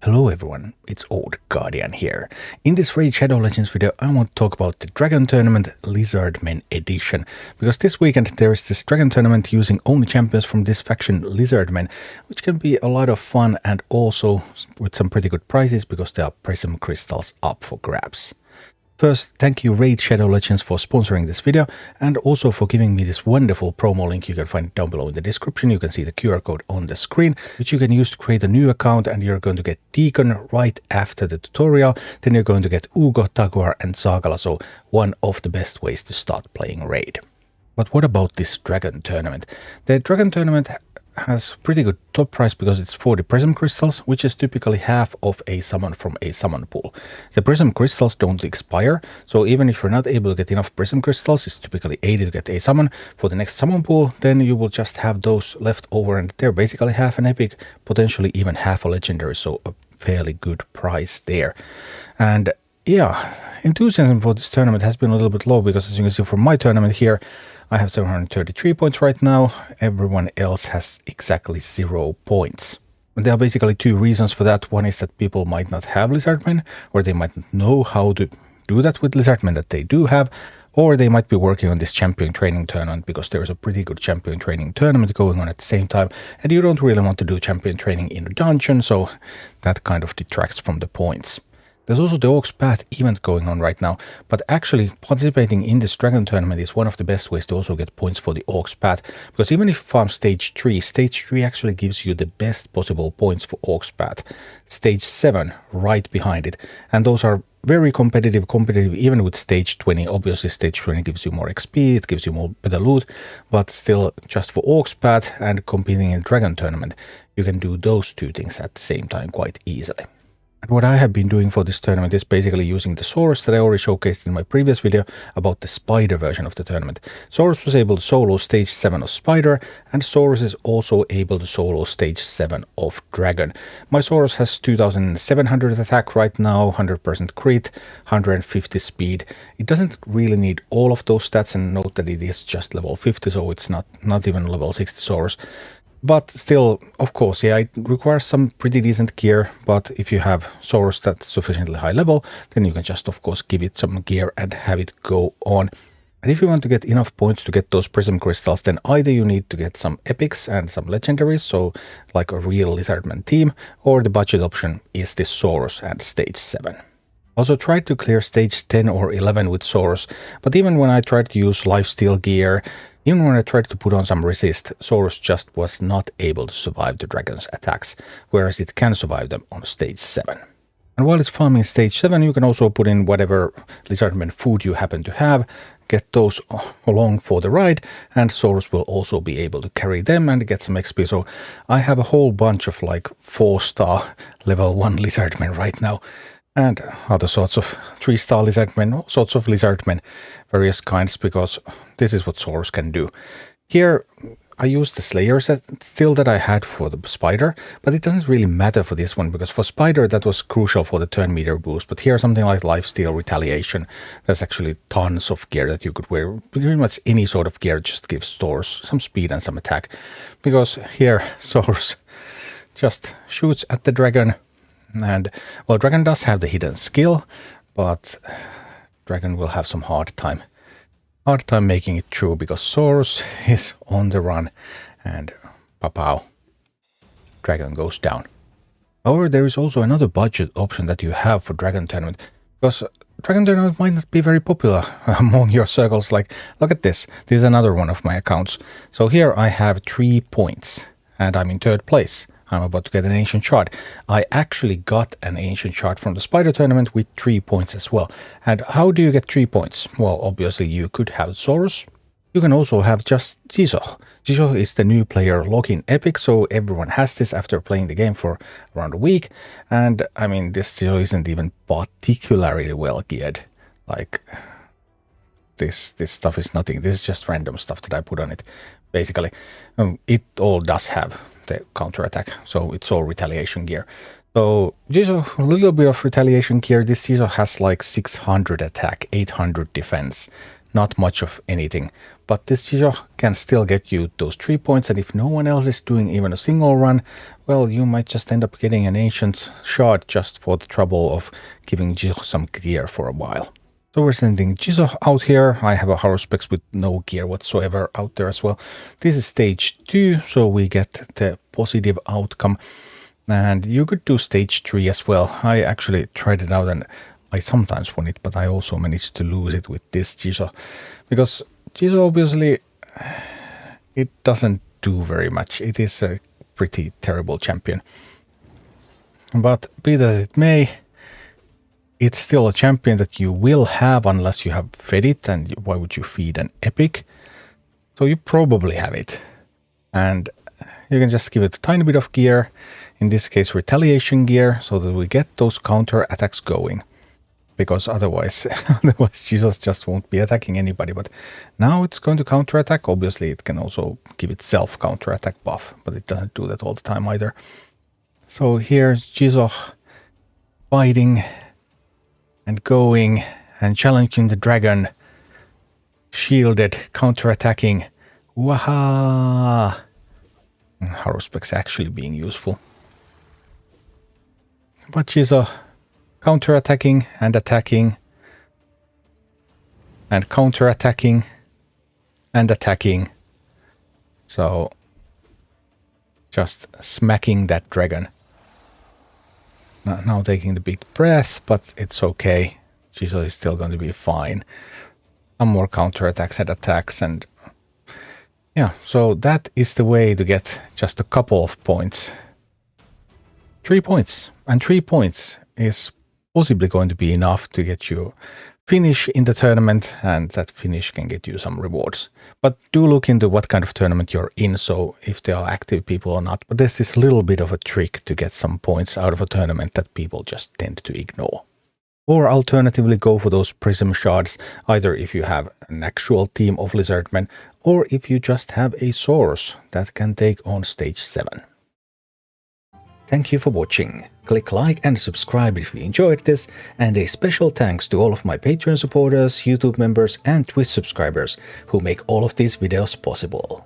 Hello everyone, it's Old Guardian here. In this Raid Shadow Legends video I want to talk about the Dragon Tournament Lizardmen edition, because this weekend there is this Dragon Tournament using only champions from this faction Lizardmen, which can be a lot of fun and also with some pretty good prizes because there are prism crystals up for grabs. First, thank you Raid Shadow Legends for sponsoring this video and also for giving me this wonderful promo link. You can find it down below in the description. You can see the QR code on the screen, which you can use to create a new account, and you're going to get Deacon right after the tutorial. Then you're going to get Uugo, Tagoar and Zargala, so one of the best ways to start playing Raid. But what about this Dragon Tournament? The Dragon Tournament has pretty good top price because it's 40 prism crystals, which is typically half of a summon from a summon pool. The prism crystals don't expire, so even if you're not able to get enough prism crystals, it's typically 80 to get a summon for the next summon pool, then you will just have those left over, and they're basically half an epic, potentially even half a legendary, so a fairly good price there. And yeah, enthusiasm for this tournament has been a little bit low because, as you can see from my tournament here, I have 733 points right now. Everyone else has exactly 0 points. And there are basically two reasons for that. One is that people might not have Lizardmen, or they might not know how to do that with Lizardmen that they do have, or they might be working on this champion training tournament because there is a pretty good champion training tournament going on at the same time, and you don't really want to do champion training in a dungeon, so that kind of detracts from the points. There's also the Orcs Path event going on right now, but actually participating in this Dragon Tournament is one of the best ways to also get points for the Orcs Path, because even if you farm Stage 3, Stage 3 actually gives you the best possible points for Orcs Path. Stage 7 right behind it, and those are very competitive even with Stage 20. Obviously Stage 20 gives you more XP, it gives you more better loot, but still just for Orcs Path and competing in Dragon Tournament, you can do those two things at the same time quite easily. And what I have been doing for this tournament is basically using the Saurus that I already showcased in my previous video about the Spider version of the tournament. Saurus was able to solo Stage 7 of Spider, and Saurus is also able to solo Stage 7 of Dragon. My Saurus has 2700 attack right now, 100% crit, 150 speed. It doesn't really need all of those stats, and note that it is just level 50, so it's not even level 60 Saurus. But still, of course, yeah, it requires some pretty decent gear, but if you have Saurus that's sufficiently high level, then you can just, of course, give it some gear and have it go on. And if you want to get enough points to get those prism crystals, then either you need to get some epics and some legendaries, so like a real Lizardman team, or the budget option is this Saurus and Stage 7. Also tried to clear Stage 10 or 11 with Saurus, but even when I tried to use lifesteal gear, even when I tried to put on some resist, Saurus just was not able to survive the dragon's attacks, whereas it can survive them on Stage 7. And while it's farming Stage 7, you can also put in whatever Lizardman food you happen to have, get those along for the ride, and Saurus will also be able to carry them and get some XP. So I have a whole bunch of like 4-star level 1 Lizardmen right now, and other sorts of 3-star Lizardmen, all sorts of Lizardmen, various kinds, because this is what Saurus can do. Here I use the Slayer set still that I had for the Spider, but it doesn't really matter for this one, because for Spider that was crucial for the turn meter boost, but here something like Lifesteal, Retaliation, there's actually tons of gear that you could wear. Pretty much any sort of gear just gives Saurus some speed and some attack, because here Saurus just shoots at the dragon. And, well, Dragon does have the hidden skill, but Dragon will have some hard time making it through, because Saurus is on the run, and pow, Dragon goes down. However, there is also another budget option that you have for Dragon Tournament, because Dragon Tournament might not be very popular among your circles. Like, look at this. This is another one of my accounts. So here I have 3 points, and I'm in 3rd place. I'm about to get an Ancient Shard. I actually got an Ancient Shard from the Spider Tournament with 3 points as well. And how do you get 3 points? Well, obviously you could have Saurus. You can also have just Jizoh. Jizoh is the new player login epic, so everyone has this after playing the game for around a week. And I mean, this Jizoh isn't even particularly well geared. Like, this stuff is nothing. This is just random stuff that I put on it. Basically, it all does have the counterattack, so it's all retaliation gear. So Jizoh, a little bit of retaliation gear. This Jizoh has like 600 attack, 800 defense, not much of anything, but this Jizoh can still get you those 3 points, and if no one else is doing even a single run, well, you might just end up getting an ancient shard just for the trouble of giving Jizoh some gear for a while. So we're sending Jizoh out here. I have a Haruspex with no gear whatsoever out there as well. This is stage 2, so we get the positive outcome. And you could do stage 3 as well. I actually tried it out and I sometimes won it, but I also managed to lose it with this Jizoh. Because Jizoh obviously, it doesn't do very much. It is a pretty terrible champion. But be that as it may, it's still a champion that you will have unless you have fed it, and why would you feed an epic? So you probably have it. And you can just give it a tiny bit of gear, in this case retaliation gear, so that we get those counter attacks going. Because otherwise Jizoh just won't be attacking anybody. But now it's going to counter attack. Obviously it can also give itself counter attack buff, but it doesn't do that all the time either. So here's Jizoh fighting and going and challenging the dragon, shielded, counter-attacking. Waha! Haruspex actually being useful. But Jizoh counter-attacking and attacking and counter-attacking and attacking. So just smacking that dragon. Now taking the big breath, but it's okay. Jizoh is still going to be fine. Some more counterattacks and attacks, and yeah, so that is the way to get just a couple of points. 3 points, and 3 points is possibly going to be enough to get you finish in the tournament, and that finish can get you some rewards. But do look into what kind of tournament you're in, so if there are active people or not. But there's this little bit of a trick to get some points out of a tournament that people just tend to ignore. Or alternatively go for those prism shards, either if you have an actual team of Lizardmen, or if you just have a Saurus that can take on stage 7. Thank you for watching. Click like and subscribe if you enjoyed this, and a special thanks to all of my Patreon supporters, YouTube members and Twitch subscribers who make all of these videos possible.